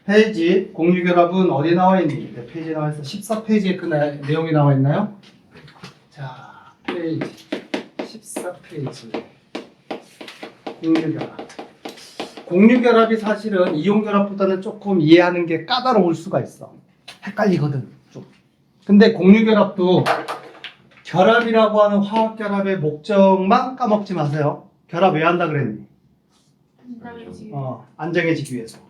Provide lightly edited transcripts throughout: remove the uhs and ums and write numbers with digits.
페이지 공유결합은 어디 나와 있니? 네, 페이지에 나와 있어. 14페이지에 그 내용이 나와 있나요? 자, 페이지 14페이지 공유결합. 공유결합이 사실은 이온결합보다는 조금 이해하는 게 까다로울 수가 있어. 헷갈리거든 좀. 근데 공유결합도 결합이라고 하는 화학결합의 목적만 까먹지 마세요. 결합 왜 한다 그랬니? 안정해지기 위해서.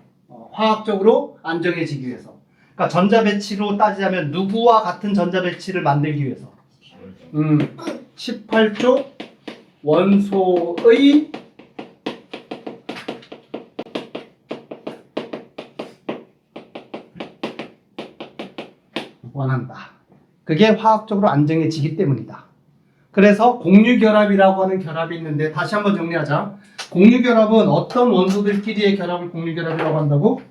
화학적으로 안정해지기 위해서. 그러니까 전자 배치로 따지자면 누구와 같은 전자 배치를 만들기 위해서. 18조 원소의 원한다. 그게 화학적으로 안정해지기 때문이다. 그래서 공유결합이라고 하는 결합이 있는데 다시 한번 정리하자. 공유결합은 어떤 원소들끼리의 결합을 공유결합이라고 한다고?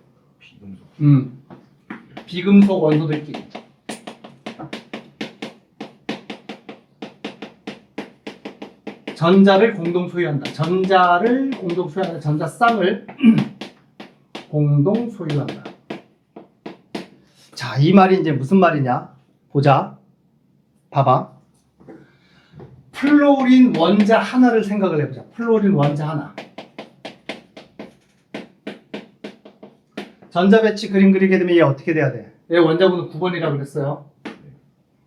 비금속 원소들끼리. 전자를 공동 소유한다. 전자를 공동 소유한다. 전자쌍을 공동 소유한다. 자, 이 말이 이제 무슨 말이냐? 보자. 봐봐. 플로린 원자 하나를 생각을 해보자. 플로린 원자 하나. 전자 배치 그림 그리게 되면 얘 어떻게 돼야 돼? 얘 원자번호 9번이라고 그랬어요.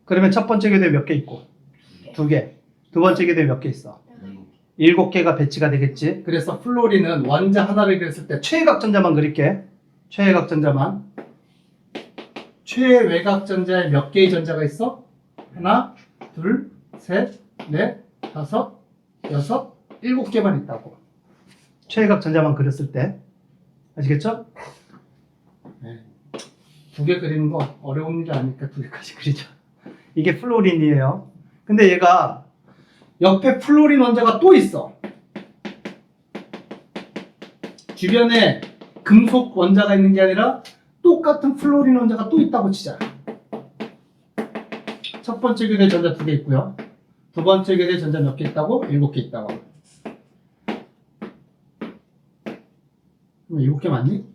그러면 첫 번째 궤도에 몇 개 있고? 2개. 두 번째 궤도에 몇 개 있어? 7개가 배치가 되겠지. 그래서 플로린은 원자 하나를 그렸을 때 최외각 전자만 그릴게. 최외각 전자만. 최외각 전자에 몇 개의 전자가 있어? 하나, 둘, 셋, 넷, 다섯, 여섯, 7개만 있다고. 최외각 전자만 그렸을 때. 아시겠죠? 네. 2개 그리는 거 어려운 일이 아니니까 2개까지 그리죠. 이게 플로린이에요. 근데 얘가 옆에 플로린 원자가 또 있어. 주변에 금속 원자가 있는 게 아니라 똑같은 플로린 원자가 또 있다고 치자. 첫 번째 궤도에 전자 2개 있고요. 두 번째 궤도에 전자 몇 개 있다고? 7개 있다고. 그럼 7개 맞니?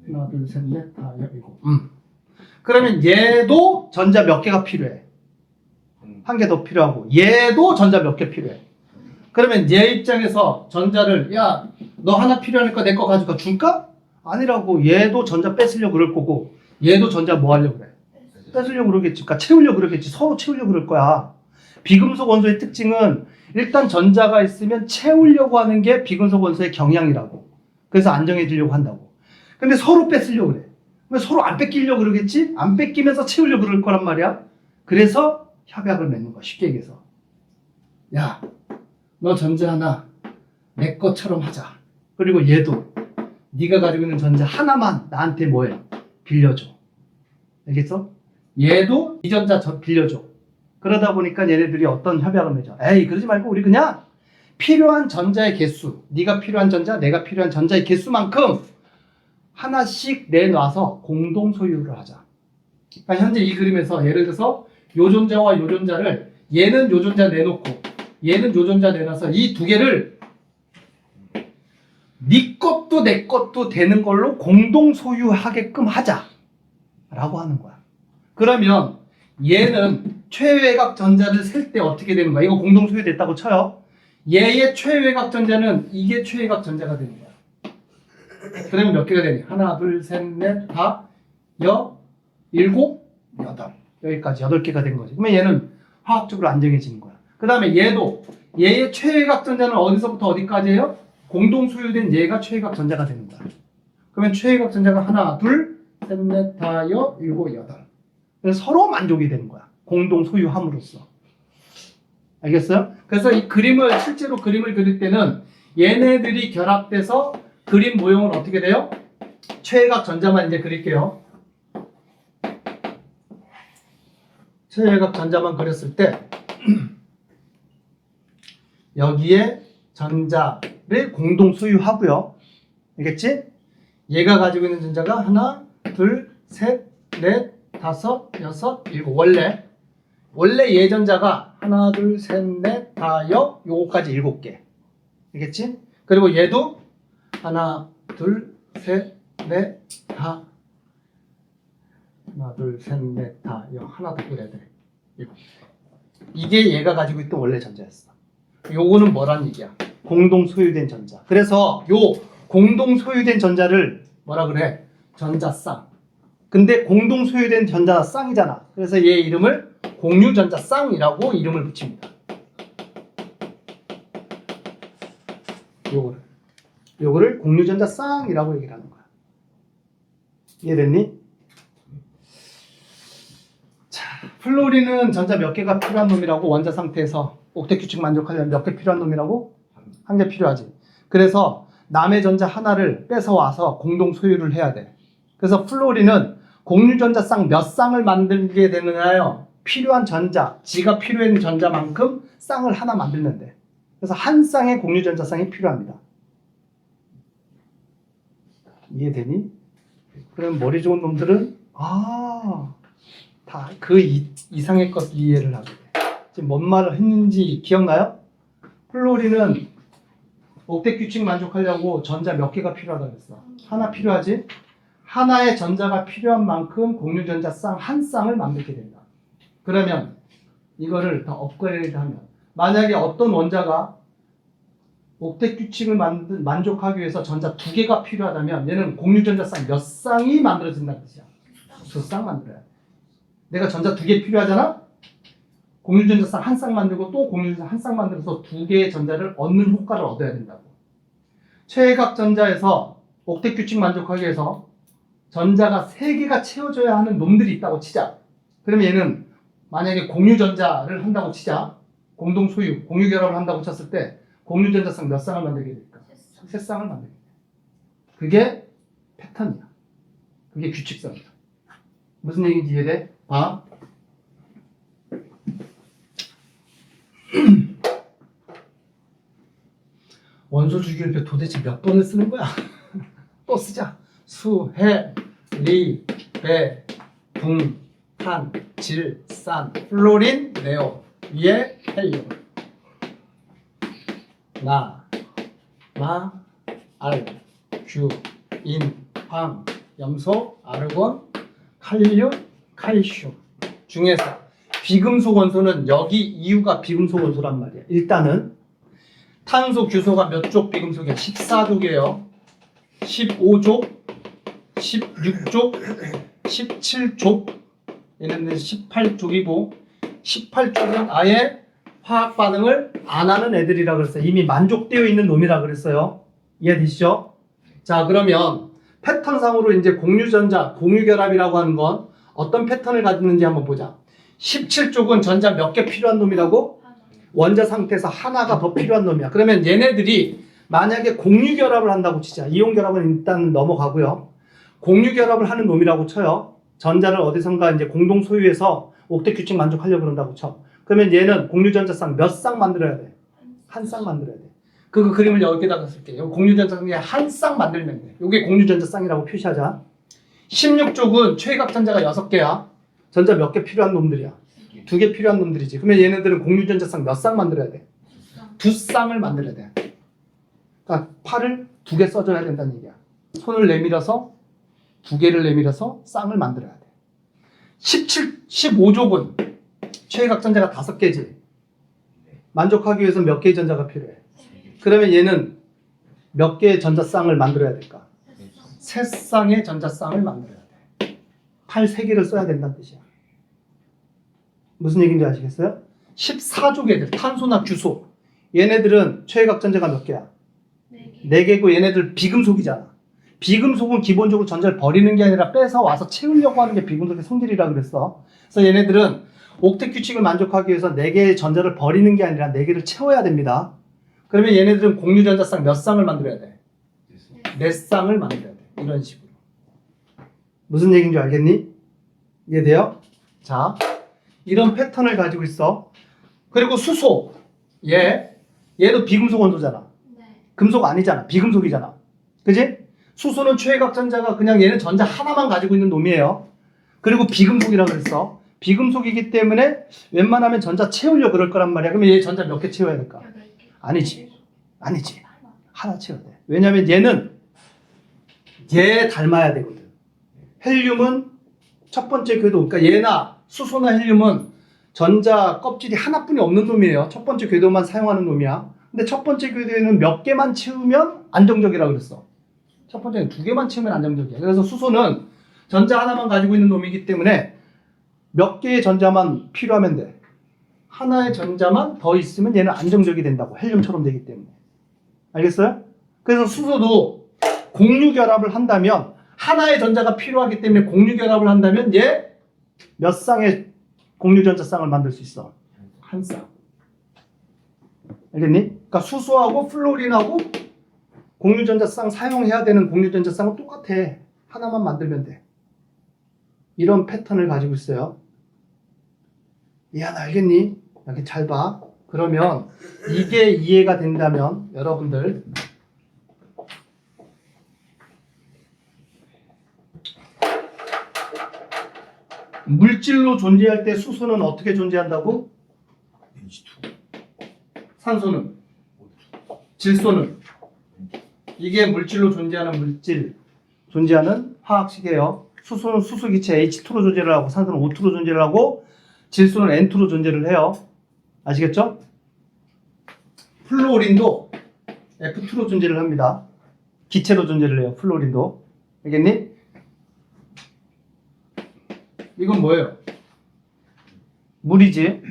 하나, 둘, 셋, 넷, 다, 7. 그러면 얘도 전자 몇 개가 필요해? 한 개 더 필요하고 얘도 전자 몇 개 필요해. 그러면 얘 입장에서 전자를 야, 너 하나 필요하니까 내 거 가지고 줄까? 아니라고. 얘도 전자 뺏으려고 그럴 거고 얘도 전자 뭐 하려고 그래? 뺏으려고 그러겠지. 그러니까 채우려고 그러겠지. 서로 채우려고 그럴 거야. 비금속 원소의 특징은 일단 전자가 있으면 채우려고 하는 게 비금속 원소의 경향이라고. 그래서 안정해지려고 한다고. 근데 서로 뺏으려고 그래. 왜 서로 안 뺏기려고 그러겠지? 안 뺏기면서 채우려고 그럴 거란 말이야. 그래서 협약을 맺는 거야. 쉽게 얘기해서. 야, 너 전자 하나 내 것처럼 하자. 그리고 얘도 네가 가지고 있는 전자 하나만 나한테 뭐해? 빌려줘. 알겠어? 얘도 이 전자 빌려줘. 그러다 보니까 얘네들이 어떤 협약을 맺어? 에이, 그러지 말고 우리 그냥 필요한 전자의 개수, 네가 필요한 전자, 내가 필요한 전자의 개수만큼 하나씩 내놔서 공동 소유를 하자. 그러니까 현재 이 그림에서 예를 들어서 요 전자와 요 전자를 얘는 요 전자 내놓고 얘는 요 전자 내놔서 이 두 개를 네 것도 내 것도 되는 걸로 공동 소유하게끔 하자 라고 하는 거야. 그러면 얘는 최외각 전자를 셀 때 어떻게 되는 거야? 이거 공동 소유됐다고 쳐요. 얘의 최외각 전자는 이게 최외각 전자가 되는 거야. 그러면 몇 개가 되니? 하나, 둘, 셋, 넷, 다, 7, 8. 여기까지 8개가 된 거지. 그러면 얘는 화학적으로 안정해지는 거야. 그 다음에 얘도 얘의 최외각 전자는 어디서부터 어디까지예요? 공동 소유된 얘가 최외각 전자가 되는 거야. 그러면 최외각 전자가 하나, 둘, 셋, 넷, 다, 7, 8. 그래서 서로 만족이 되는 거야. 공동 소유함으로써. 알겠어요? 그래서 이 그림을 실제로 그림을 그릴 때는 얘네들이 결합돼서 그림 모형은 어떻게 돼요? 최외각 전자만 이제 그릴게요. 최외각 전자만 그렸을 때 여기에 전자를 공동 소유하고요. 알겠지? 얘가 가지고 있는 전자가 하나, 둘, 셋, 넷, 다섯, 여섯, 7. 원래 얘 전자가 하나, 둘, 셋, 넷, 다, 요거까지 7개. 알겠지? 그리고 얘도 하나, 둘, 셋, 넷, 다, 하나, 둘, 셋, 넷, 다. 이거 하나 더 그려야 돼. 이게 얘가 가지고 있던 원래 전자였어. 요거는 뭐란 얘기야? 공동 소유된 전자. 그래서 요 공동 소유된 전자를 뭐라 그래? 전자쌍. 근데 공동 소유된 전자가 쌍이잖아. 그래서 얘 이름을 공유전자쌍이라고 이름을 붙입니다. 요거를 공유전자쌍이라고 얘기를 하는 거야. 이해됐니? 자, 플로리는 전자 몇 개가 필요한 놈이라고 원자 상태에서 옥텟 규칙 만족하려면 몇 개 필요한 놈이라고? 한 개 필요하지. 그래서 남의 전자 하나를 뺏어 와서 공동 소유를 해야 돼. 그래서 플로리는 공유전자쌍 몇 쌍을 만들게 되느냐요? 필요한 전자, 지가 필요한 전자만큼 쌍을 하나 만들면 돼. 그래서 한 쌍의 공유전자쌍이 필요합니다. 이해되니? 그럼 머리 좋은 놈들은 다 그 이상의 것 이해를 하게 돼. 지금 뭔 말을 했는지 기억나요? 플로리는 옥텟 규칙 만족하려고 전자 몇 개가 필요하다고 했어? 하나 필요하지? 하나의 전자가 필요한 만큼 공유전자쌍 한 쌍을 만들게 된다. 그러면 이거를 더 업그레이드하면 만약에 어떤 원자가 옥텟 규칙을 만족하기 위해서 전자 두 개가 필요하다면 얘는 공유전자쌍 몇 쌍이 만들어진다는 뜻이야. 두 쌍 만들어야 돼. 내가 전자 두 개 필요하잖아? 공유전자쌍 한 쌍 만들고 또 공유전자 한 쌍 만들어서 두 개의 전자를 얻는 효과를 얻어야 된다고. 최외각 전자에서 옥텟 규칙 만족하기 위해서 전자가 세 개가 채워져야 하는 놈들이 있다고 치자. 그러면 얘는 만약에 공유전자를 한다고 치자. 공동 소유, 공유 결합을 한다고 쳤을 때 공유전자쌍 몇 쌍을 만들게 될까? 세 쌍을 만들게 돼. 그게 패턴이야. 그게 규칙성이야. 무슨 얘기인지 이해돼? 봐. 원소 주기율표 도대체 몇 번을 쓰는 거야? 또 쓰자. 수, 해, 리, 배, 붕, 탄, 질, 산, 플로린, 네온, 위에 헬륨. 나, 마, 알, 규, 인, 황, 염소, 아르곤, 칼륨, 칼슘 중에서 비금속 원소는 여기 이유가 비금속 원소란 말이야. 일단은 탄소 규소가 몇 족 비금속이야? 14족이에요. 15족, 16족, 17족, 얘네들 18족이고 18족은 아예 화학 반응을 안 하는 애들이라 그랬어요. 이미 만족되어 있는 놈이라 그랬어요. 이해되시죠? 자, 그러면 패턴상으로 이제 공유전자, 공유결합이라고 하는 건 어떤 패턴을 가지는지 한번 보자. 17족은 전자 몇 개 필요한 놈이라고? 원자 상태에서 하나가 더 필요한 놈이야. 그러면 얘네들이 만약에 공유결합을 한다고 치자. 이온결합은 일단 넘어가고요. 공유결합을 하는 놈이라고 쳐요. 전자를 어디선가 이제 공동 소유해서 옥텟 규칙 만족하려고 그런다고 쳐. 그러면 얘는 공유전자쌍 몇 쌍 만들어야 돼? 한 쌍 만들어야 돼. 그 그림을 여기다가 쓸게요. 공유전자쌍이 한 쌍 만들면 돼. 이게 공유전자쌍이라고 표시하자. 16족은 최외각 전자가 6개야. 전자 몇 개 필요한 놈들이야? 2개 필요한 놈들이지. 그러면 얘네들은 공유전자쌍 몇 쌍 만들어야 돼? 2쌍을 만들어야 돼. 그러니까 팔을 2개 써줘야 된다는 얘기야. 손을 내밀어서 2개를 내밀어서 쌍을 만들어야 돼. 15족은 최외각 전자가 5개지. 만족하기 위해서 몇 개의 전자가 필요해? 그러면 얘는 몇 개의 전자쌍을 만들어야 될까? 3쌍의 전자쌍을 만들어야 돼. 팔 3개를 써야 된다는 뜻이야. 무슨 얘기인지 아시겠어요? 14족 애들, 탄소나 규소. 얘네들은 최외각 전자가 몇 개야? 4개고 얘네들 비금속이잖아. 비금속은 기본적으로 전자를 버리는 게 아니라 뺏어 와서 채우려고 하는 게 비금속의 성질이라 그랬어. 그래서 얘네들은 옥텟 규칙을 만족하기 위해서 4개의 전자를 버리는 게 아니라 4개를 채워야 됩니다. 그러면 얘네들은 공유전자쌍 몇 쌍을 만들어야 돼? 4쌍을 만들어야 돼. 이런 식으로. 무슨 얘기인 줄 알겠니? 이해돼요? 자, 이런 패턴을 가지고 있어. 그리고 수소. 얘도 비금속 원소잖아. 금속 아니잖아. 비금속이잖아. 그지? 수소는 최외각 전자가 그냥 얘는 전자 하나만 가지고 있는 놈이에요. 그리고 비금속이라고 그랬어. 비금속이기 때문에 웬만하면 전자 채우려고 그럴 거란 말이야. 그러면 얘 전자 몇 개 채워야 될까? 아니지. 하나 채워야 돼. 왜냐면 얘는 얘 닮아야 되거든. 헬륨은 첫 번째 궤도, 그러니까 얘나 수소나 헬륨은 전자 껍질이 하나뿐이 없는 놈이에요. 첫 번째 궤도만 사용하는 놈이야. 근데 첫 번째 궤도에는 몇 개만 채우면 안정적이라고 그랬어. 첫 번째는 2개만 채우면 안정적이야. 그래서 수소는 전자 하나만 가지고 있는 놈이기 때문에 몇 개의 전자만 필요하면 돼. 하나의 전자만 더 있으면 얘는 안정적이 된다고. 헬륨처럼 되기 때문에. 알겠어요? 그래서 수소도 공유결합을 한다면 하나의 전자가 필요하기 때문에 공유결합을 한다면 얘 몇 쌍의 공유전자쌍을 만들 수 있어? 한 쌍. 알겠니? 그러니까 수소하고 플로린하고 공유전자쌍 사용해야 되는 공유전자쌍은 똑같아. 하나만 만들면 돼. 이런 패턴을 가지고 있어요. 이해는 알겠니? 이렇게 잘 봐. 그러면 이게 이해가 된다면 여러분들 물질로 존재할 때 수소는 어떻게 존재한다고? H2. 산소는? 질소는? 이게 물질로 존재하는 물질, 존재하는 화학식이에요. 수소는 수소기체 H2로 존재를 하고 산소는 O2로 존재를 하고 질소는 N2로 존재를 해요. 아시겠죠? 플로린도 F2로 존재를 합니다. 기체로 존재를 해요. 플로린도. 알겠니? 이건 뭐예요? 물이지.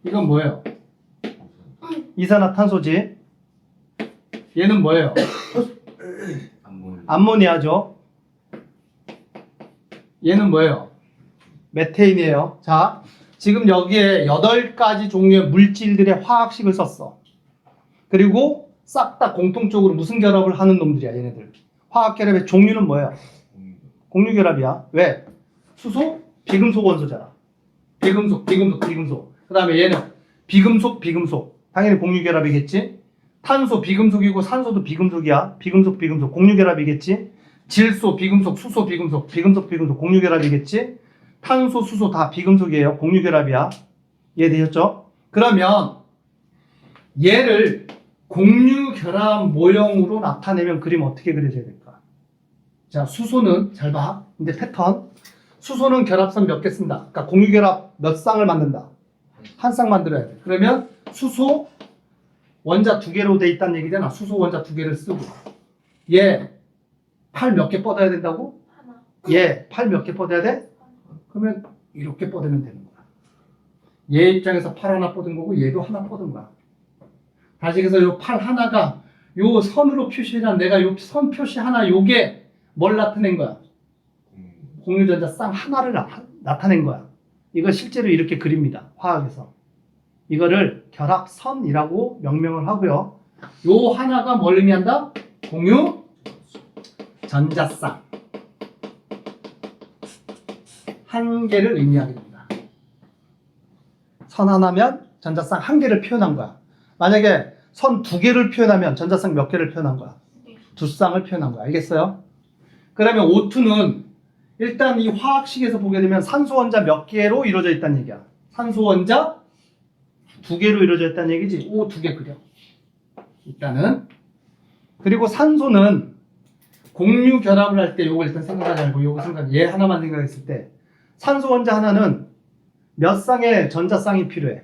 이건 뭐예요? 이산화탄소지. 얘는 뭐예요? 암모니아죠. 얘는 뭐예요? 메테인이에요. 자, 지금 여기에 8가지 종류의 물질들의 화학식을 썼어. 그리고 싹 다 공통적으로 무슨 결합을 하는 놈들이야, 얘네들. 화학 결합의 종류는 뭐예요? 공유결합이야. 왜? 수소, 비금속 원소잖아. 비금속. 그 다음에 얘는 비금속. 당연히 공유결합이겠지. 탄소, 비금속이고 산소도 비금속이야. 비금속. 공유결합이겠지. 질소, 비금속, 수소, 비금속, 공유결합이겠지. 탄소, 수소 다 비금속이에요. 공유결합이야. 이해되셨죠? 그러면 얘를 공유결합 모형으로 나타내면 그림 어떻게 그려져야 될까? 자, 수소는 잘 봐. 근데 패턴. 수소는 결합선 몇 개 쓴다. 그러니까 공유결합 몇 쌍을 만든다. 한 쌍 만들어야 돼. 그러면 수소 원자 2개로 돼 있다는 얘기잖아. 수소 원자 2개를 쓰고. 얘 팔 몇 개 뻗어야 된다고? 하나. 얘 팔 몇 개 뻗어야 돼? 그러면 이렇게 뻗으면 되는 거야. 얘 입장에서 팔 하나 뻗은 거고 얘도 하나 뻗은 거야. 다시 그래서 요 팔 하나가 요 선으로 표시한 내가 요 선 표시 하나 요게 뭘 나타낸 거야? 공유전자 쌍 하나를 나타낸 거야. 이거 실제로 이렇게 그립니다. 화학에서. 이거를 결합선이라고 명명을 하고요. 요 하나가 뭘 의미한다? 공유 전자쌍 한 개를 의미하게 됩니다. 선 하나면 전자쌍 한 개를 표현한 거야. 만약에 선 2개를 표현하면 전자쌍 몇 개를 표현한 거야? 2쌍을 표현한 거야. 알겠어요? 그러면 O2는 일단 이 화학식에서 보게 되면 산소 원자 몇 개로 이루어져 있다는 얘기야. 산소 원자 2개로 이루어져 있다는 얘기지. O 2개 그려. 일단은. 그리고 산소는 공유 결합을 할 때 요거 일단 생각하지 말고 요거 얘 하나만 생각했을 때 산소 원자 하나는 몇 쌍의 전자쌍이 필요해?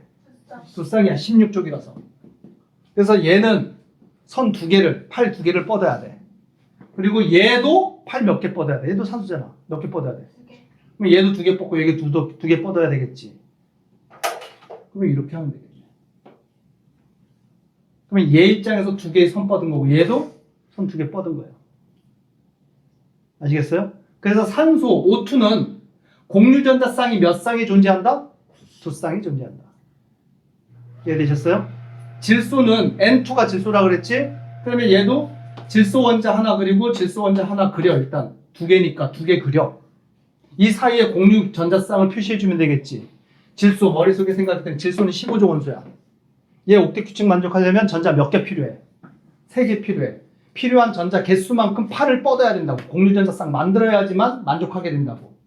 2쌍이야. 16쪽이라서. 그래서 얘는 선 2개를, 팔 2개를 뻗어야 돼. 그리고 얘도 팔 몇 개 뻗어야 돼. 얘도 산소잖아. 몇 개 뻗어야 돼? 2개. 그럼 얘도 2개 뻗고 얘도 2개 뻗어야 되겠지. 그러면 이렇게 하면 되겠네. 그러면 얘 입장에서 2개의 선 뻗은 거고 얘도 선 2개 뻗은 거예요. 아시겠어요? 그래서 산소 O2는 공유전자쌍이 몇 쌍이 존재한다? 2쌍이 존재한다. 이해되셨어요? 질소는 N2가 질소라고 그랬지? 그러면 얘도 질소 원자 하나 그리고 질소 원자 하나 그려. 일단 2개니까 2개 그려. 이 사이에 공유 전자쌍을 표시해주면 되겠지. 질소 머릿속에 생각할 때는 질소는 15조 원소야. 얘 옥텟 규칙 만족하려면 전자 몇 개 필요해? 3개 필요해. 필요한 전자 개수만큼 팔을 뻗어야 된다고. 공유 전자쌍 만들어야지만 만족하게 된다고.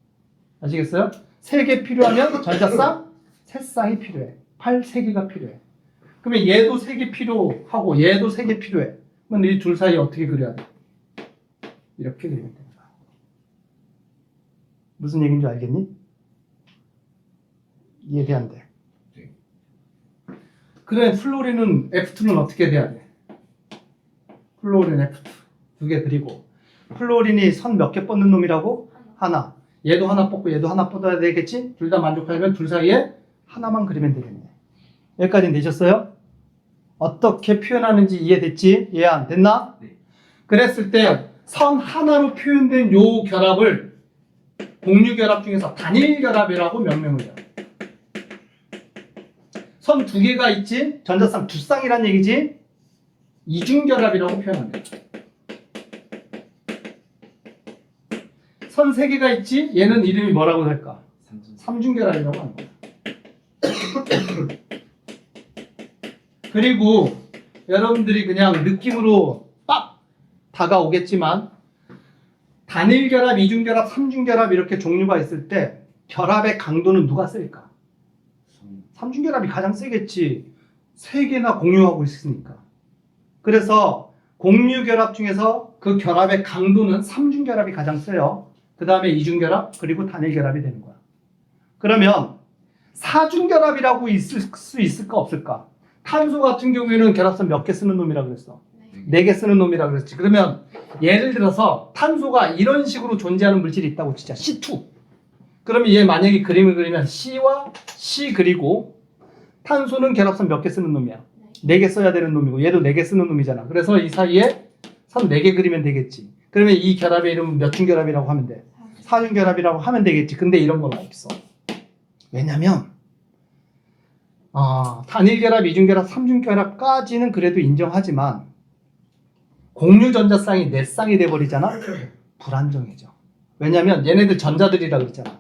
아시겠어요? 3개 필요하면 전자쌍 3쌍이 필요해. 팔 3개가 필요해. 그러면 얘도 3개 필요하고 얘도 3개 필요해. 그럼 이 둘 사이 어떻게 그려야 돼? 이렇게 그리면 됩니다. 무슨 얘기인 줄 알겠니? 이해돼 안 돼? 네. 그래, 플로린은 F2는 어떻게 돼야 돼? 플로린 F2 두 개 그리고 플로린이 선 몇 개 뻗는 놈이라고? 하나. 얘도 하나 뻗고 얘도 하나 뻗어야 되겠지? 둘 다 만족하려면 둘 사이에 하나만 그리면 되겠네. 여기까지는 되셨어요? 어떻게 표현하는지 이해됐지? 이해 안 됐나? 네. 그랬을 때 선 하나로 표현된 요 결합을 공유결합 중에서 단일결합이라고 명명을 해요. 선 두 개가 있지? 전자쌍 두 쌍이란 얘기지? 이중결합이라고 표현합니다. 선 세 개가 있지? 얘는 이름이 뭐라고 할까? 삼중결합이라고 하는 거야. 그리고 여러분들이 그냥 느낌으로 빡 다가오겠지만 단일결합, 이중결합, 삼중결합 이렇게 종류가 있을 때 결합의 강도는 누가 셀까? 삼중결합이 가장 세겠지. 세 개나 공유하고 있으니까. 그래서 공유결합 중에서 그 결합의 강도는 삼중결합이 가장 세요. 그 다음에 이중결합 그리고 단일결합이 되는 거야. 그러면 사중결합이라고 있을 수 있을까 없을까? 탄소 같은 경우에는 결합선 몇 개 쓰는 놈이라 그랬어? 4개 쓰는 놈이라 그랬지. 그러면 예를 들어서 탄소가 이런 식으로 존재하는 물질이 있다고 치자. C2. 그러면 얘 만약에 그림을 그리면 C와 C 그리고 탄소는 결합선 몇 개 쓰는 놈이야? 4개 써야 되는 놈이고 얘도 4개 쓰는 놈이잖아. 그래서 이 사이에 선 4개 그리면 되겠지. 그러면 이 결합의 이름은 몇 중결합이라고 하면 돼? 사중결합이라고 하면 되겠지. 근데 이런 건 없어. 왜냐면 단일결합, 이중결합, 삼중결합까지는 그래도 인정하지만 공유전자쌍이 4쌍이 돼버리잖아? 불안정해져. 왜냐면 얘네들 전자들이라 그랬잖아.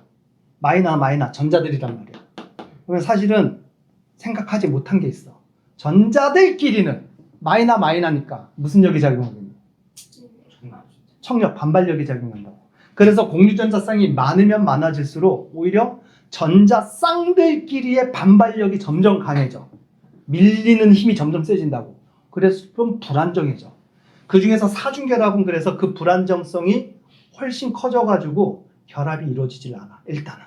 마이너 전자들이란 말이야. 그러면 사실은 생각하지 못한 게 있어. 전자들끼리는 마이너니까 무슨 역이 작용하겠니? 청력, 반발력이 작용한다고. 그래서 공유전자쌍이 많으면 많아질수록 오히려 전자쌍들끼리의 반발력이 점점 강해져. 밀리는 힘이 점점 세진다고. 그래서 좀 불안정해져. 그 중에서 사중결합은 그래서 그 불안정성이 훨씬 커져가지고 결합이 이루어지질 않아. 일단은.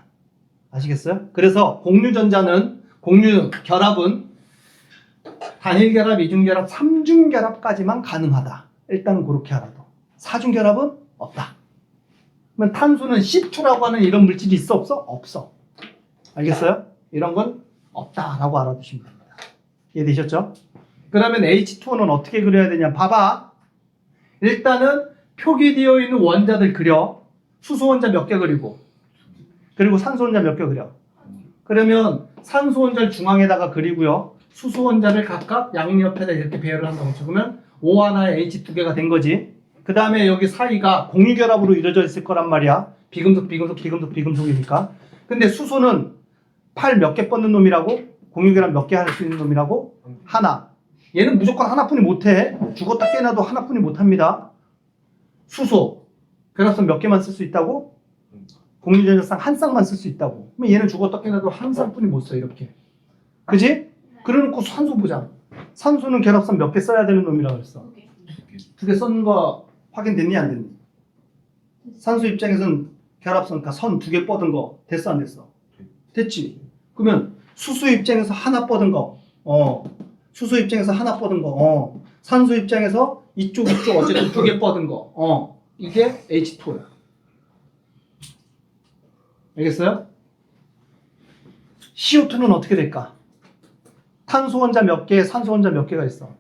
아시겠어요? 그래서 공유결합은 단일결합, 이중결합, 삼중결합까지만 가능하다. 일단은 그렇게 알아도. 사중결합은 없다. 그러면 탄소는 C2라고 하는 이런 물질이 있어 없어? 없어. 알겠어요? 이런 건 없다라고 알아두시면 됩니다. 이해되셨죠? 그러면 H2O는 어떻게 그려야 되냐? 봐봐. 일단은 표기되어 있는 원자들 그려. 수소 원자 몇 개 그리고 그리고 산소 원자 몇 개 그려. 그러면 산소 원자를 중앙에다가 그리고요. 수소 원자를 각각 양옆에다 이렇게 배열을 한다고 쳐. 그러면 O 하나에 H 두 개가 된 거지. 그 다음에 여기 사이가 공유결합으로 이루어져 있을 거란 말이야. 비금속이니까. 근데 수소는 팔 몇 개 뻗는 놈이라고? 공유결합 몇 개 할 수 있는 놈이라고? 하나. 얘는 무조건 하나뿐이 못해. 죽었다 깨나도 하나뿐이 못합니다. 수소. 결합선 몇 개만 쓸 수 있다고? 공유전자쌍 한 쌍만 쓸 수 있다고. 그럼 얘는 죽었다 깨나도 한 쌍뿐이 못 써. 이렇게. 그지? 그래놓고 산소 보자. 산소는 결합선 몇 개 써야 되는 놈이라고 그랬어. 2개 썼는 거 확인됐니 안 됐니? 산소 입장에서는 결합선, 그러니까 선 2개 뻗은 거 됐어 안 됐어? 됐지. 그러면 수소 입장에서 하나 뻗은 거, 수소 입장에서 하나 뻗은 거, 산소 입장에서 이쪽 어쨌든 2개 뻗은 거, 이게 H2야. 알겠어요? CO2는 어떻게 될까? 탄소 원자 몇 개, 산소 원자 몇 개가 있어?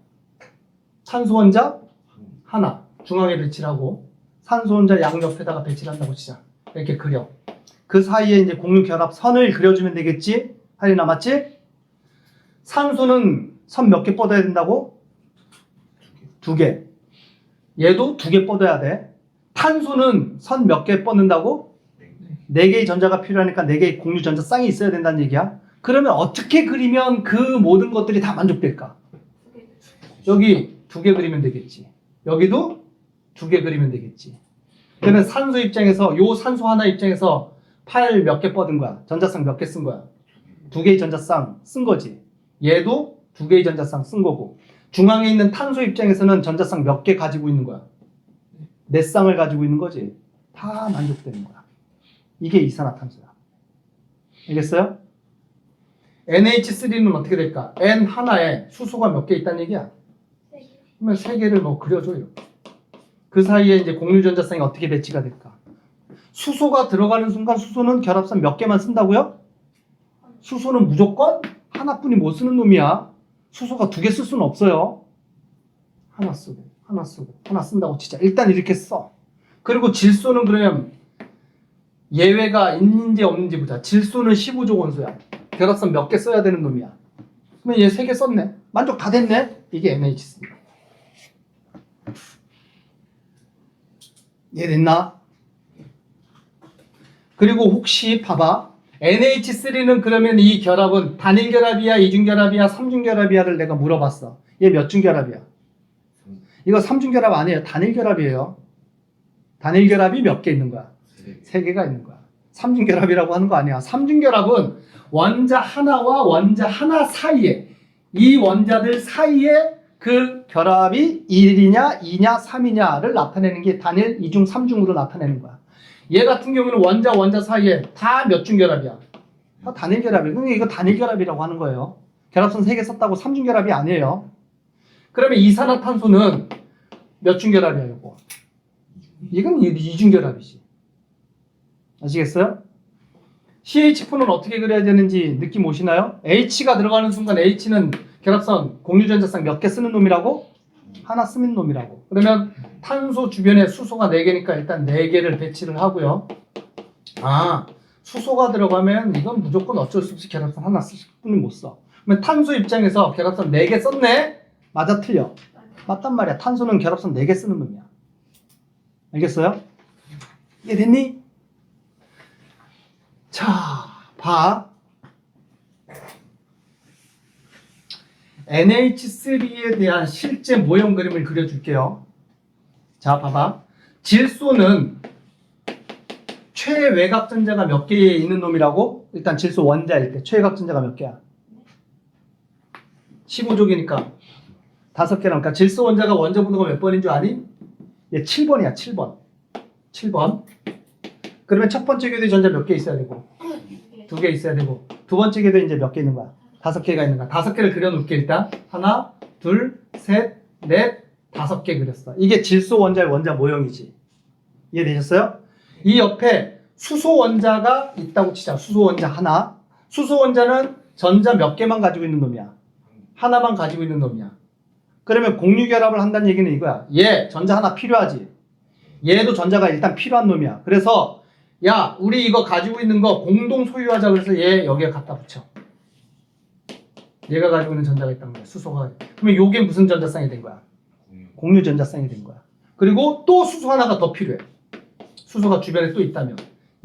탄소 원자 하나 중앙에 배치를 하고 산소 원자 양옆에다가 배치를 한다고 치자. 이렇게 그려. 그 사이에 이제 공유 결합 선을 그려주면 되겠지? 할이 남았지? 산소는 선 몇 개 뻗어야 된다고? 2개. 얘도 2개 뻗어야 돼. 탄소는 선 몇 개 뻗는다고? 4개의 전자가 필요하니까 4개의 공유 전자 쌍이 있어야 된다는 얘기야. 그러면 어떻게 그리면 그 모든 것들이 다 만족될까? 여기 2개 그리면 되겠지. 여기도 2개 그리면 되겠지. 그러면 산소 입장에서 요 산소 하나 입장에서 팔 몇 개 뻗은 거야? 전자쌍 몇 개 쓴 거야? 2개의 전자쌍 쓴 거지. 얘도 2개의 전자쌍 쓴 거고. 중앙에 있는 탄소 입장에서는 전자쌍 몇 개 가지고 있는 거야? 4쌍을 가지고 있는 거지. 다 만족되는 거야. 이게 이산화탄소야. 알겠어요? NH3는 어떻게 될까? N 하나에 수소가 몇 개 있다는 얘기야? 그러면 3개를 뭐 그려줘 이렇게. 그 사이에 이제 공유전자쌍이 어떻게 배치가 될까? 수소가 들어가는 순간 수소는 결합선 몇 개만 쓴다고요? 수소는 무조건 하나뿐이 못 쓰는 놈이야. 수소가 2개 쓸 수는 없어요. 하나 쓰고 하나 쓰고 하나 쓴다고 치자. 일단 이렇게 써. 그리고 질소는 그러면 예외가 있는지 없는지 보자. 질소는 15조 원소야. 결합선 몇 개 써야 되는 놈이야. 그러면 얘 3개 썼네. 만족 다 됐네. 이게 NH3. 이해됐나? 그리고 혹시 봐봐. NH3는 그러면 이 결합은 단일결합이야, 이중결합이야, 삼중결합이야를 내가 물어봤어. 얘 몇 중결합이야? 이거 삼중결합 아니에요. 단일결합이에요. 단일결합이 몇 개 있는 거야? 3개가 있는 거야. 삼중결합이라고 하는 거 아니야. 삼중결합은 원자 하나와 원자 하나 사이에, 이 원자들 사이에 그 결합이 1이냐, 2냐, 3이냐를 나타내는 게 단일, 이중, 삼중으로 나타내는 거야. 얘 같은 경우는 원자 사이에 다 몇 중결합이야? 다 단일결합이야. 그러니까 이거 단일결합이라고 하는 거예요. 결합선 3개 썼다고 삼중결합이 아니에요. 그러면 이산화탄소는 몇 중결합이야, 이거? 이건 이중결합이지. 아시겠어요? CH4는 어떻게 그려야 되는지 느낌 오시나요? H가 들어가는 순간 H는 결합선 공유전자쌍 몇 개 쓰는 놈이라고? 하나 쓰는 놈이라고. 그러면 탄소 주변에 수소가 4개니까 일단 4개를 배치를 하고요. 아, 수소가 들어가면 이건 무조건 어쩔 수 없이 결합선 하나 쓸 뿐이 못 써. 그러면 탄소 입장에서 결합선 4개 썼네? 맞아, 틀려? 맞단 말이야. 탄소는 결합선 4개 쓰는 놈이야. 알겠어요? 이해됐니? 자, 봐. NH3에 대한 실제 모형 그림을 그려줄게요. 자, 봐봐. 질소는 최외곽 전자가 몇 개 있는 놈이라고? 일단 질소 원자일 때 최외곽 전자가 몇 개야? 15족이니까 5개라니까. 그러니까 질소 원자가 원자 번호가 몇 번인 줄 아니? 얘 7번이야, 7번. 7번. 그러면 첫 번째 궤도에 전자 몇 개 있어야 되고? 2개 있어야 되고. 두 번째 궤도에 이제 몇 개 있는 거야? 5개가 있는 거야. 5개를 그려놓을게, 일단. 하나, 둘, 셋, 넷, 5개 그렸어. 이게 질소 원자의 원자 모형이지. 이해되셨어요? 이 옆에 수소 원자가 있다고 치자. 수소 원자 하나. 수소 원자는 전자 몇 개만 가지고 있는 놈이야? 하나만 가지고 있는 놈이야. 그러면 공유결합을 한다는 얘기는 이거야. 얘 전자 하나 필요하지. 얘도 전자가 일단 필요한 놈이야. 그래서 야, 우리 이거 가지고 있는 거 공동 소유하자. 그래서 얘 여기에 갖다 붙여. 얘가 가지고 있는 전자가 있단 말이야. 수소가. 그러면 요게 무슨 전자쌍이 된 거야? 공유 전자쌍이 된 거야. 그리고 또 수소 하나가 더 필요해. 수소가 주변에 또 있다면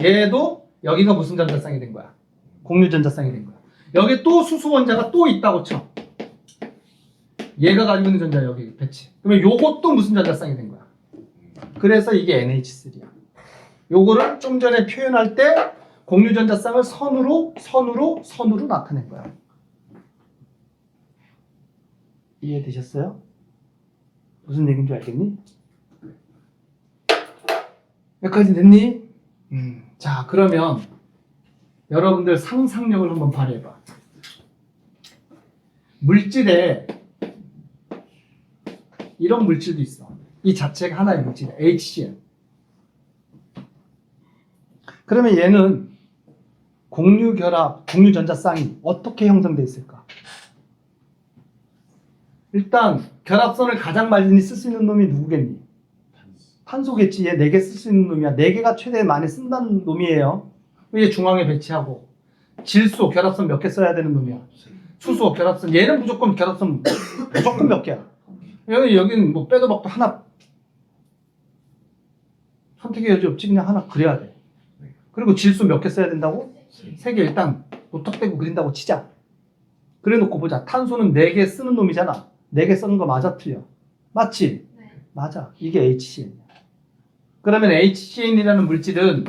얘도 여기가 무슨 전자쌍이 된 거야? 공유 전자쌍이 된 거야. 여기 또 수소 원자가 또 있다고 쳐. 얘가 가지고 있는 전자 여기 배치. 그러면 요것도 무슨 전자쌍이 된 거야? 그래서 이게 NH3야. 요거를 좀 전에 표현할 때 공유 전자쌍을 선으로 나타낸 거야. 이해되셨어요? 무슨 얘기인지 알겠니? 여기까지 됐니? 자, 그러면 여러분들 상상력을 한번 발휘해봐. 물질에 이런 물질도 있어. 이 자체가 하나의 물질이야. HCl. 그러면 얘는 공유결합, 공유전자쌍이 어떻게 형성되어 있을까? 일단 결합선을 가장 많이 쓸 수 있는 놈이 누구겠니? 탄소겠지. 얘 4개 쓸 수 있는 놈이야. 4개가 최대 많이 쓴다는 놈이에요. 얘 중앙에 배치하고. 질소 결합선 몇 개 써야 되는 놈이야. 수소 결합선. 얘는 무조건 결합선 무조건 몇 개야. 여기는 뭐 빼도 박도 하나. 선택의 여지 없지. 그냥 하나 그려야 돼. 그리고 질소 몇 개 써야 된다고? 3개 일단 무턱대고 그린다고 치자. 그래 놓고 보자. 탄소는 4개 쓰는 놈이잖아. 4개 쓰는 거 맞아, 틀려? 맞지? 네. 맞아. 이게 HCn이야. 그러면 HCn이라는 물질은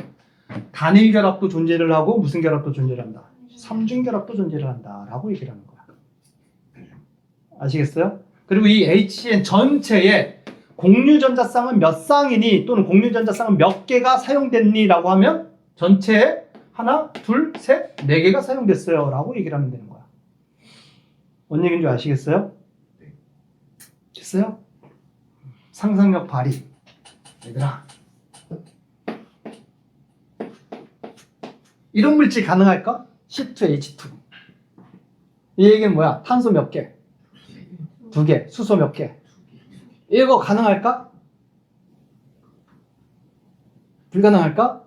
단일 결합도 존재를 하고 무슨 결합도 존재를 한다? 삼중 결합도 존재를 한다 라고 얘기를 하는 거야. 아시겠어요? 그리고 이 HCn 전체에 공유전자쌍은 몇 쌍이니 또는 공유전자쌍은 몇 개가 사용됐니 라고 하면 전체에 하나, 둘, 셋, 네 개가 사용됐어요 라고 얘기를 하면 되는 거야. 뭔 얘기인 줄 아시겠어요? 됐어요? 상상력 발휘. 얘들아, 이런 물질 가능할까? C2H2. 이 얘기는 뭐야? 탄소 몇 개? 2개. 수소 몇 개? 이거 가능할까? 불가능할까?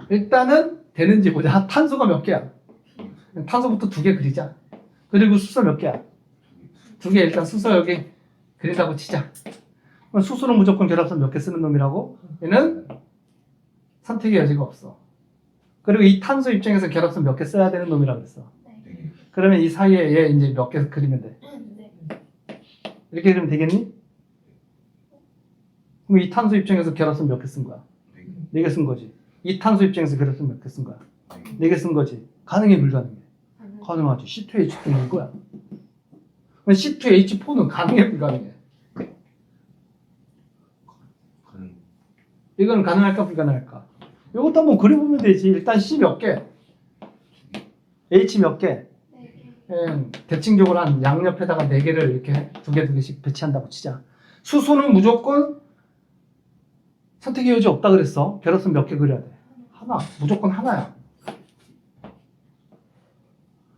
일단은 되는지 보자. 탄소가 몇 개야? 탄소부터 2개 그리자. 그리고 수소 몇 개야? 2개. 일단 수소 여기 그린다고 치자. 그럼 수소는 무조건 결합선 몇 개 쓰는 놈이라고? 얘는 선택의 여지가 없어. 그리고 이 탄소 입장에서 결합선 몇 개 써야 되는 놈이라고 그랬어. 그러면 이 사이에 얘 이제 몇 개 그리면 돼. 이렇게 그리면 되겠니? 그럼 이 탄소 입장에서 결합선 몇 개 쓴 거야? 4개 쓴 거지. 이 탄소 입장에서 결합선 몇 개 쓴 거야? 4개 쓴 거지. 가능해, 불가능해? 가능하지. C2H2는 이거야. 그럼 C2H4는 가능해, 불가능해? 이건 가능할까, 불가능할까? 이것도 한번 그려보면 되지. 일단 C 몇 개? H 몇 개? 대칭적으로 한 양옆에다가 4개를 이렇게 2개씩 배치한다고 치자. 수소는 무조건 선택의 여지 없다 그랬어. 결합선 몇 개 그려야 돼? 하나. 무조건 하나야.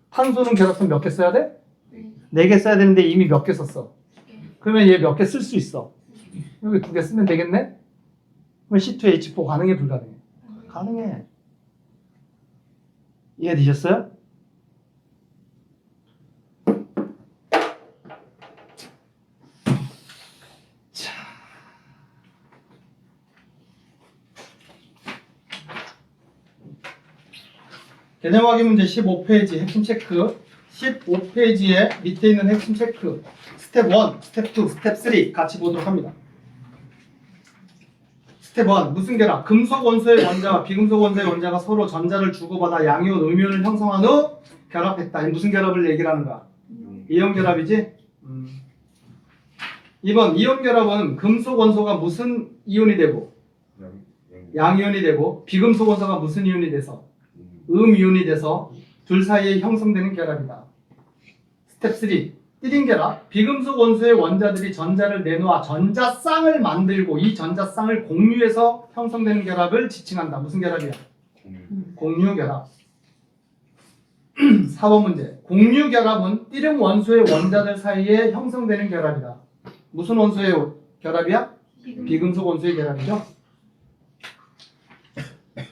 탄소는 결합선 몇 개 써야 돼? 4개 써야 되는데 이미 몇 개 썼어. 그러면 얘 몇 개 쓸 수 있어. 여기 2개 쓰면 되겠네? 그럼 C2H4 가능해, 불가능해? 가능해. 이해되셨어요? 개념 확인 문제 15페이지 핵심 체크. 15페이지에 밑에 있는 핵심 체크. 스텝 1, 스텝 2, 스텝 3 같이 보도록 합니다. 스텝 1, 무슨 결합? 금속 원소의 원자와 비금속 원소의 원자가 서로 전자를 주고받아 양이온, 음이온을 형성한 후 결합했다. 이 무슨 결합을 얘기를 하는 거야? 이온 결합이지? 2번, 이온 결합은 금속 원소가 무슨 이온이 되고 양이온이 되고 비금속 원소가 무슨 이온이 돼서 음이온이 돼서 둘 사이에 형성되는 결합이다. 스텝 3, 띠린 결합. 비금속 원소의 원자들이 전자를 내놓아 전자쌍을 만들고 이 전자쌍을 공유해서 형성되는 결합을 지칭한다. 무슨 결합이야? 공유 결합. 4번 문제. 공유 결합은 띠름 원소의 원자들 사이에 형성되는 결합이다. 무슨 원소의 결합이야? 비금속 원소의 결합이죠.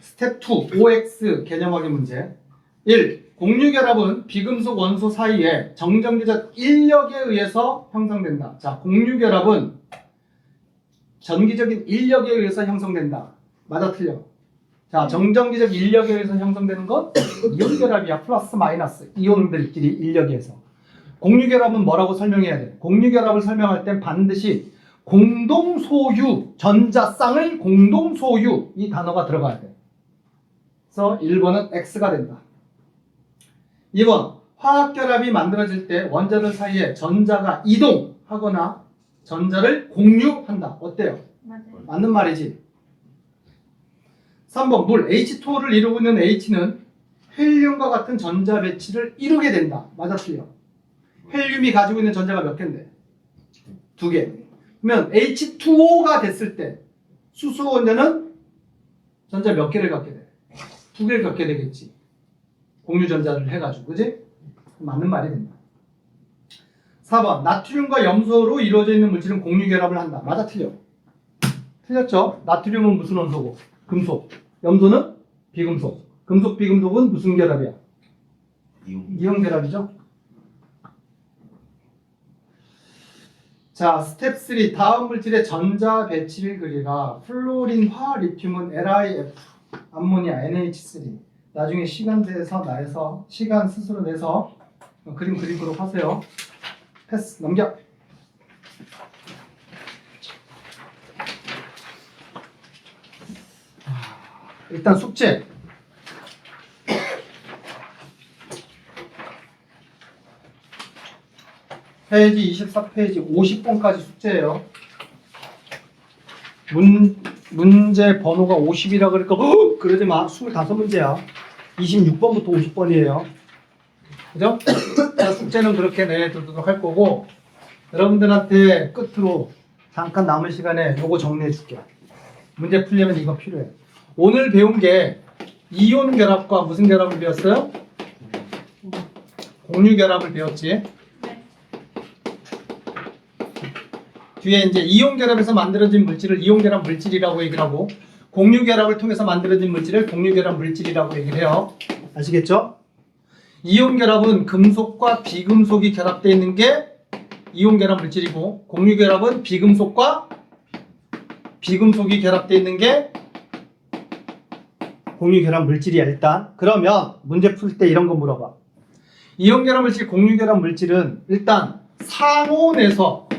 스텝 2, OX 개념 확인 문제. 1. 공유결합은 비금속 원소 사이에 정전기적 인력에 의해서 형성된다. 자, 공유결합은 전기적인 인력에 의해서 형성된다. 맞아, 틀려? 자, 정전기적 인력에 의해서 형성되는 건 이온결합이야. 플러스 마이너스 이온들끼리 인력에 의해서. 공유결합은 뭐라고 설명해야 돼? 공유결합을 설명할 땐 반드시 공동소유, 전자쌍을 공동소유 이 단어가 들어가야 돼. 그래서 1번은 X가 된다. 2번, 화학결합이 만들어질 때 원자들 사이에 전자가 이동하거나 전자를 공유한다. 어때요? 맞아요. 맞는 말이지. 3번, 물 H2를 이루고 있는 H는 헬륨과 같은 전자 배치를 이루게 된다. 맞아, 틀려? 헬륨이 가지고 있는 전자가 몇 개인데? 2개. 그러면 H2O가 됐을 때 수소 원자는 전자 몇 개를 갖게 돼? 2개를 갖게 되겠지. 공유 전자를 해가지고, 그지? 맞는 말이 된다. 4번, 나트륨과 염소로 이루어져 있는 물질은 공유 결합을 한다. 맞아, 틀려? 틀렸죠? 나트륨은 무슨 원소고? 금속. 염소는 비금속. 금속, 비금속은 무슨 결합이야? 이온 결합이죠? 자, 스텝 3. 다음 물질의 전자 배치를 그리라. 플로린화, 리튬은 LiF, 암모니아, NH3. 나중에 시간 내서 시간 스스로 내서 그림 그리도록 하세요. 패스, 넘겨. 일단 숙제. 페이지 24페이지 50번까지 숙제예요. 문제 번호가 50이라 그러니까 그러지 마. 25문제야. 26번부터 50번이에요. 그죠? 자, 숙제는 그렇게 내도록 할 거고 여러분들한테 끝으로 잠깐 남은 시간에 요거 정리해 줄게. 문제 풀려면 이거 필요해. 오늘 배운 게 이온 결합과 무슨 결합을 배웠어요? 공유 결합을 배웠지. 뒤에 이제 이온 결합에서 만들어진 물질을 이온 결합 물질이라고 얘기를 하고 공유 결합을 통해서 만들어진 물질을 공유 결합 물질이라고 얘기를 해요. 아시겠죠? 이온 결합은 금속과 비금속이 결합되어 있는 게 이온 결합 물질이고 공유 결합은 비금속과 비금속이 결합되어 있는 게 공유 결합 물질이야 일단. 그러면 문제 풀 때 이런 거 물어봐. 이온 결합 물질, 공유 결합 물질은 일단 상온에서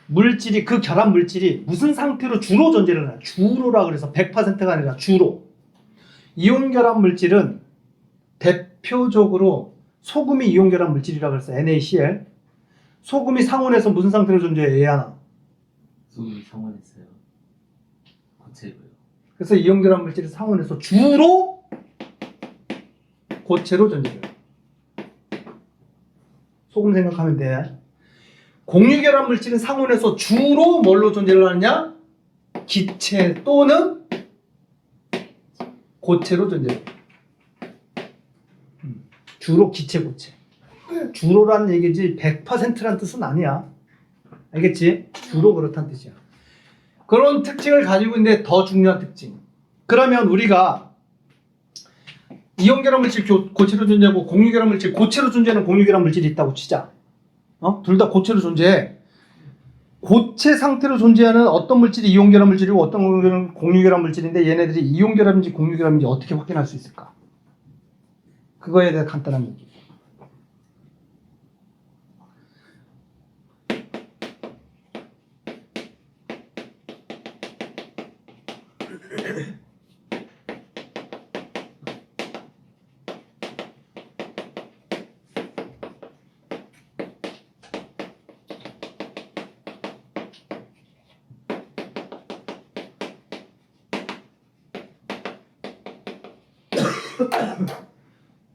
물질이 그 결합 물질이 무슨 상태로 주로 존재를 하냐. 주로라 그래서 100%가 아니라 주로. 이온 결합 물질은 대표적으로 소금이 이온 결합 물질이라고 그래서 NaCl. 소금이 상온에서 무슨 상태로 존재해? 얘 하나. 소금이 상온했어요. 고체로요. 그래서 이온 결합 물질이 상온에서 주로 고체로 존재해요. 소금 생각하면 돼. 공유 결합 물질은 상온에서 주로 뭘로 존재를 하느냐? 기체 또는 고체로 존재해요. 주로 기체 고체. 주로라는 얘기지 100%란 뜻은 아니야. 알겠지? 주로 그렇다는 뜻이야. 그런 특징을 가지고 있는데 더 중요한 특징. 그러면 우리가 이온 결합 물질 고체로 존재하고 공유 결합 물질 고체로 존재하는 공유 결합 물질이 있다고 치자. 둘 다 고체로 존재해. 고체 상태로 존재하는 어떤 물질이 이온 결합 물질이고 어떤 물질은 공유 결합 물질인데 얘네들이 이온 결합인지 공유 결합인지 어떻게 확인할 수 있을까? 그거에 대해 간단한 얘기.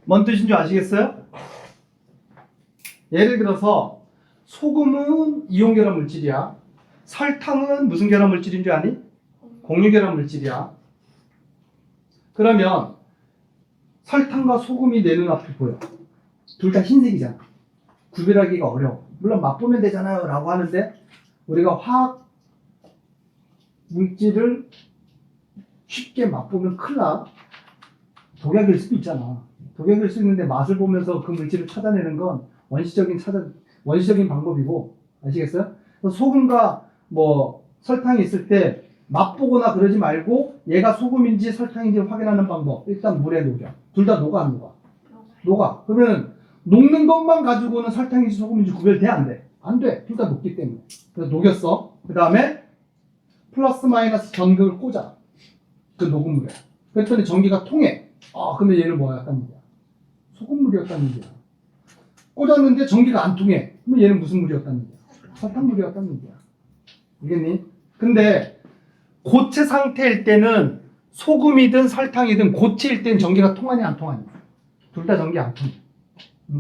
뭔 뜻인 줄 아시겠어요? 예를 들어서 소금은 이온 결합 물질이야. 설탕은 무슨 결합 물질인 줄 아니? 공유 결합 물질이야. 그러면 설탕과 소금이 내 눈앞에 보여. 둘 다 흰색이잖아. 구별하기가 어려워. 물론 맛보면 되잖아요 라고 하는데 우리가 화학 물질을 쉽게 맛보면 큰일 나. 독약일 수도 있잖아. 독약일 수 있는데 맛을 보면서 그 물질을 찾아내는 건 원시적인 방법이고, 아시겠어요? 소금과 뭐 설탕이 있을 때 맛보거나 그러지 말고 얘가 소금인지 설탕인지 확인하는 방법. 일단 물에 녹여. 둘 다 녹아 안 녹아? 녹아. 그러면 녹는 것만 가지고는 설탕인지 소금인지 구별돼 안 돼? 안 돼. 둘 다 녹기 때문에. 그래서 녹였어. 그 다음에 플러스 마이너스 전극을 꽂아. 그 녹은 물에. 그랬더니 전기가 통해. 그러면 얘를 뭐였단 얘기야? 소금물이었단 얘기야. 꽂았는데 전기가 안 통해. 그러면 얘는 무슨 물이었단 얘기야? 설탕물이었단 얘기야. 알겠니? 근데 고체 상태일 때는 소금이든 설탕이든 고체일 때는 전기가 통하냐 안 통하냐? 둘 다 전기 안 통해.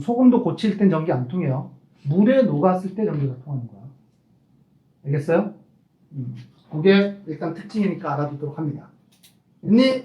소금도 고체일 땐 전기 안 통해요. 물에 녹았을 때 전기가 통하는 거야. 알겠어요? 그게 일단 특징이니까 알아두도록 합니다. 됐니?